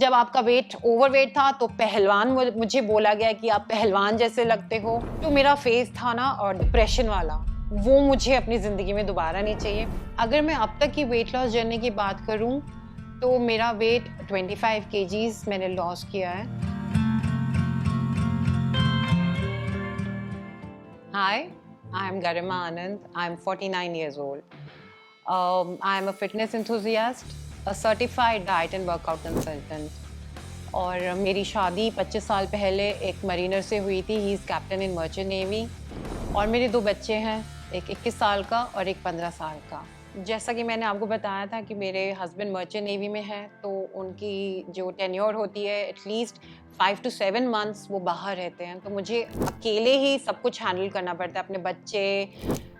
जब आपका wait overweight था तो पहलवान मुझे बोला गया कि आप पहलवान जैसे लगते हो। जो मेरा फेस था ना और डिप्रेशन वाला, वो मुझे अपनी ज़िंदगी में दोबारा नहीं चाहिए। अगर मैं अब तक की वेट लॉस जर्नी की बात करूं तो मेरा वेट 25 केजीज मैंने लॉस किया है। Hi, I'm Garima Anand. I'm 49 years old. I'm a fitness enthusiast, a certified diet and workout consultant. और मेरी शादी 25 साल पहले एक मरीनर से हुई थी। He is captain in merchant navy. और मेरे 2 बच्चे हैं, एक 21 साल का और एक 15 साल का। जैसा कि मैंने आपको बताया था कि मेरे हस्बैंड मर्चेंट नेवी में हैं, तो उनकी जो टेन्योर होती है एटलीस्ट 5 to 7 मंथ्स वो बाहर रहते हैं। तो मुझे अकेले ही सब कुछ हैंडल करना पड़ता है, अपने बच्चे,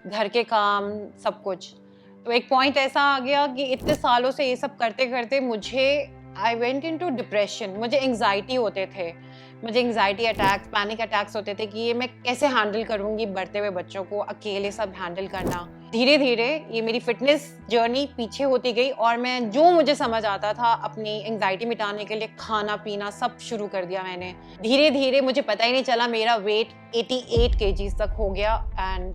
घर के काम, सब कुछ। तो एक पॉइंट ऐसा आ गया कि इतने सालों से ये सब करते करते मुझे आई वेंट इनटू डिप्रेशन। मुझे एंग्जाइटी होते थे, मुझे एंग्जाइटी अटैक्स, पैनिक अटैक्स होते थे कि ये मैं कैसे हैंडल करूंगी बढ़ते हुए बच्चों को, अकेले सब हैंडल करना। धीरे धीरे ये मेरी फिटनेस जर्नी पीछे होती गई और मैं जो मुझे समझ आता था अपनी एंग्जाइटी मिटाने के लिए खाना पीना सब शुरू कर दिया मैंने। धीरे धीरे मुझे पता ही नहीं चला मेरा वेट 88 केजीज तक हो गया। एंड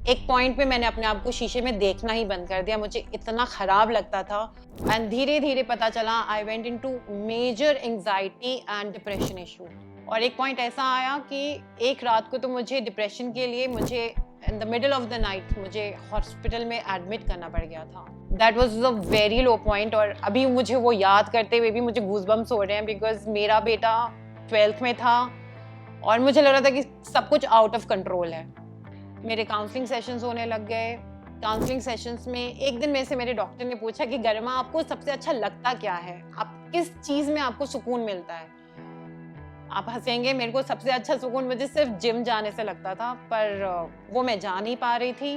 एक पॉइंट पे मैंने अपने आप को शीशे में देखना ही बंद कर दिया, मुझे इतना खराब लगता था। एंड धीरे धीरे पता चला I went into major anxiety and depression issue. और एक पॉइंट ऐसा आया कि एक रात को तो मुझे डिप्रेशन के लिए मुझे in the middle of the night मुझे हॉस्पिटल में एडमिट करना पड़ गया था। That was a very low point. और अभी मुझे वो याद करते हुए भी मुझे गूज़बम्प्स हो रहे हैं, बिकॉज मेरा बेटा 12th में था और मुझे लग रहा था कि सब कुछ आउट ऑफ कंट्रोल है। मेरे काउंसलिंग सेशंस होने लग गए। काउंसलिंग सेशंस में एक दिन मेरे से मेरे डॉक्टर ने पूछा कि गरिमा, आपको सबसे अच्छा लगता क्या है, आप किस चीज़ में आपको सुकून मिलता है? आप हंसेंगे, मेरे को सबसे अच्छा सुकून मुझे सिर्फ जिम जाने से लगता था, पर वो मैं जा नहीं पा रही थी।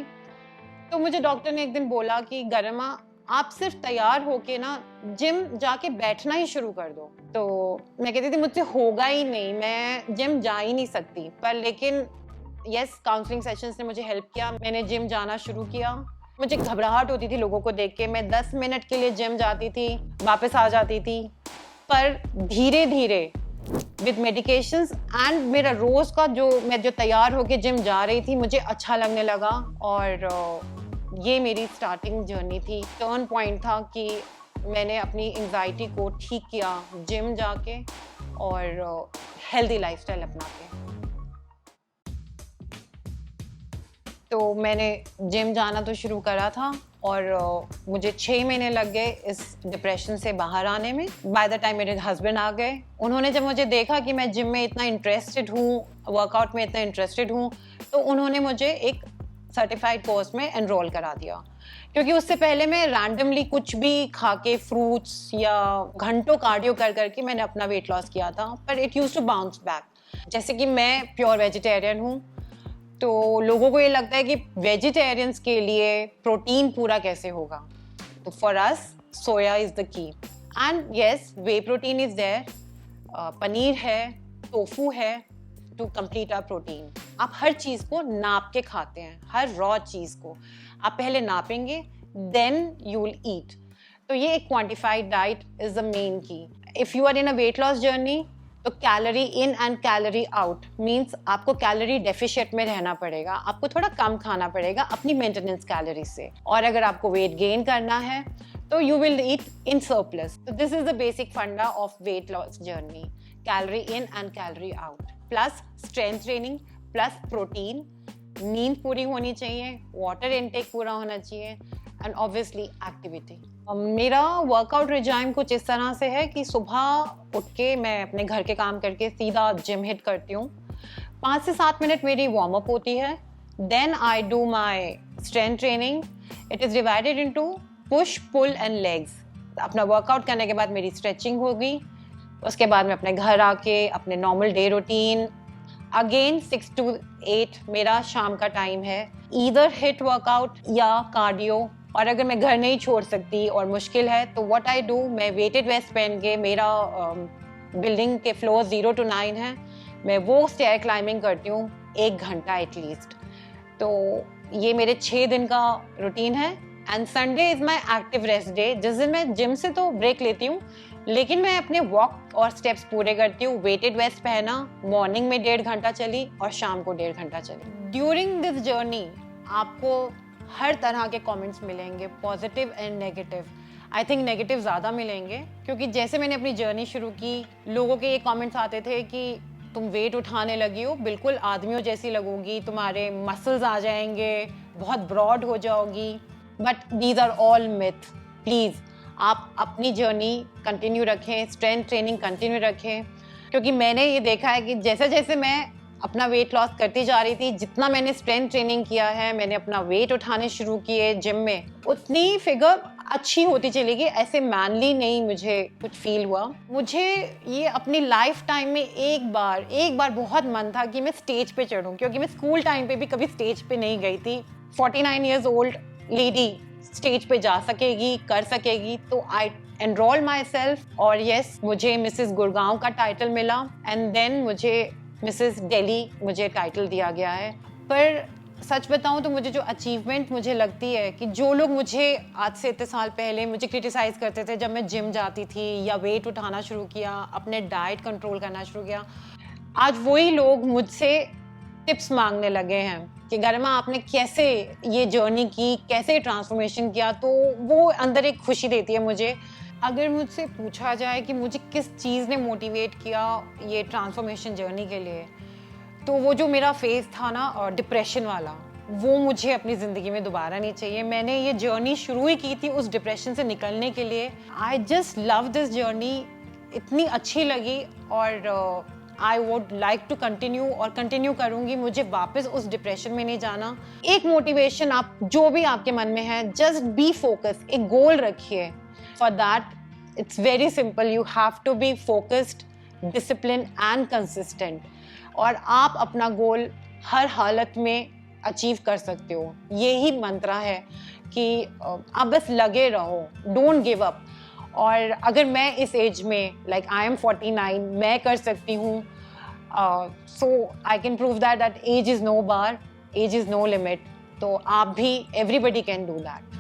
तो मुझे डॉक्टर ने एक दिन बोला कि गरिमा, आप सिर्फ तैयार होके ना जिम जाके बैठना ही शुरू कर दो। तो मैं कहती थी मुझसे होगा ही नहीं, मैं जिम जा ही नहीं सकती। पर लेकिन यस, काउंसलिंग सेशंस ने मुझे हेल्प किया। मैंने जिम जाना शुरू किया। मुझे घबराहट होती थी लोगों को देख के। मैं 10 मिनट के लिए जिम जाती थी, वापस आ जाती थी। पर धीरे धीरे विद मेडिकेशंस एंड मेरा रोज का मैं जो तैयार होके जिम जा रही थी, मुझे अच्छा लगने लगा। और ये मेरी स्टार्टिंग जर्नी थी। टर्न पॉइंट था कि मैंने अपनी एंग्जाइटी को ठीक किया जिम जाके और हेल्दी लाइफस्टाइल अपना के। तो मैंने जिम जाना तो शुरू करा था और मुझे 6 महीने लग गए इस डिप्रेशन से बाहर आने में। बाय द टाइम मेरे हस्बैंड आ गए, उन्होंने जब मुझे देखा कि मैं जिम में इतना इंटरेस्टेड हूँ, वर्कआउट में इतना इंटरेस्टेड हूँ, तो उन्होंने मुझे एक सर्टिफाइड कोर्स में एनरोल करा दिया। क्योंकि उससे पहले मैं रैंडमली कुछ भी खा के, फ्रूट्स या घंटों कार्डियो कर करके मैंने अपना वेट लॉस किया था, पर it used to bounce back. जैसे कि मैं प्योर वेजिटेरियन हूँ, तो लोगों को ये लगता है कि वेजिटेरियंस के लिए प्रोटीन पूरा कैसे होगा। तो for us soya is the key and yes, whey protein is there, paneer है, टोफू है टू कंप्लीट आवर प्रोटीन। आप हर चीज़ को नाप के खाते हैं, हर रॉ चीज़ को आप पहले नापेंगे, देन यू विल ईट। तो ये एक quantified diet is the main key. If you are in a weight loss journey, तो calorie in and calorie out means आपको कैलोरी डेफिशिएट में रहना पड़ेगा, आपको थोड़ा कम खाना पड़ेगा अपनी मेंटेनेंस कैलोरी से। और अगर आपको वेट गेन करना है तो you will eat in surplus. तो दिस इज द बेसिक फंडा of weight loss journey, calorie in and calorie out, plus strength training, plus protein, नींद पूरी होनी चाहिए, वाटर इनटेक पूरा होना चाहिए एंड ऑब्वियसली एक्टिविटी। मेरा वर्कआउट रिजाइम कुछ इस तरह से है कि सुबह उठ के मैं अपने घर के काम करके सीधा जिम हिट करती हूँ। 5 से 7 मिनट मेरी वार्म अप होती है, then I do my strength training. It is divided into push, pull and legs. अपना वर्कआउट करने के बाद मेरी स्ट्रेचिंग होगी, उसके बाद मैं अपने घर आके अपने normal day routine, again 6 to 8 मेरा शाम का टाइम है, ईदर हिट वर्कआउट या कार्डियो। और अगर मैं घर नहीं छोड़ सकती और मुश्किल है तो व्हाट आई डू, मैं वेटेड वेस्ट पहन के, मेरा बिल्डिंग के फ्लोर 0 to 9 है, मैं वो स्टेयर क्लाइंबिंग करती हूँ 1 घंटा एटलीस्ट। तो ये मेरे 6 दिन का रूटीन है। And Sunday is my active rest day, जिस दिन मैं जिम से तो ब्रेक लेती हूँ, लेकिन मैं अपने वॉक और स्टेप्स पूरे करती हूँ। वेटेड वेस्ट पहना, मॉर्निंग में 1.5 घंटा चली और शाम को 1.5 घंटा चली। ड्यूरिंग दिस जर्नी आपको हर तरह के कमेंट्स मिलेंगे, positive and negative. I think negative ज़्यादा मिलेंगे, क्योंकि जैसे मैंने अपनी जर्नी शुरू की, लोगों के ये कमेंट्स आते थे कि तुम वेट उठाने लगी हो, बिल्कुल आदमियों जैसी लगोगी, तुम्हारे मसल्स आ जाएंगे, बहुत ब्रॉड हो जाओगी। But these are all myth. Please आप अपनी जर्नी कंटिन्यू रखें, स्ट्रेंथ ट्रेनिंग कंटिन्यू रखें, क्योंकि मैंने ये देखा है कि जैसे जैसे मैं अपना वेट लॉस करती जा रही थी, जितना मैंने स्ट्रेंथ ट्रेनिंग किया है, मैंने अपना वेट उठाने शुरू किए जिम में, उतनी फिगर अच्छी होती चली गई। ऐसे मैनली नहीं मुझे कुछ फील हुआ। मुझे ये अपनी लाइफ टाइम में एक बार बहुत मन था कि मैं स्टेज पे चढ़ूं, क्योंकि मैं स्कूल टाइम पे भी कभी स्टेज पे नहीं गई थी। 49 ईयर्स ओल्ड लेडी स्टेज पे जा सकेगी, कर सकेगी, तो आई एनरोल माई सेल्फ। और यस, मुझे मिसेस गुड़गांव का टाइटल मिला एंड देन मुझे मिसेस दिल्ली मुझे टाइटल दिया गया है। पर सच बताऊं तो मुझे जो अचीवमेंट मुझे लगती है कि जो लोग मुझे आज से इतने साल पहले मुझे क्रिटिसाइज करते थे जब मैं जिम जाती थी या वेट उठाना शुरू किया, अपने डाइट कंट्रोल करना शुरू किया, आज वही लोग मुझसे टिप्स मांगने लगे हैं कि गरिमा आपने कैसे ये जर्नी की, कैसे ट्रांसफॉर्मेशन किया। तो वो अंदर एक खुशी देती है मुझे। अगर मुझसे पूछा जाए कि मुझे किस चीज़ ने मोटिवेट किया ये ट्रांसफॉर्मेशन जर्नी के लिए, तो वो जो मेरा फेज था ना डिप्रेशन वाला, वो मुझे अपनी ज़िंदगी में दोबारा नहीं चाहिए। मैंने ये जर्नी शुरू ही की थी उस डिप्रेशन से निकलने के लिए। I just love this journey, इतनी अच्छी लगी और I would like to continue और कंटिन्यू करूँगी। मुझे वापस उस डिप्रेशन में नहीं जाना। एक मोटिवेशन, आप जो भी आपके मन में है, जस्ट बी फोकस, एक गोल रखिए। For that it's very simple, you have to be focused, discipline and consistent, और आप अपना गोल हर हालत में अचीव कर सकते हो। यही मंत्र है कि आप बस लगे रहो, डोंट गिव अप। और अगर मैं इस एज में, लाइक आई एम 49, मैं कर सकती हूँ, so I can prove that age is no bar, age is no limit. तो आप भी, एवरीबडी कैन डू दैट।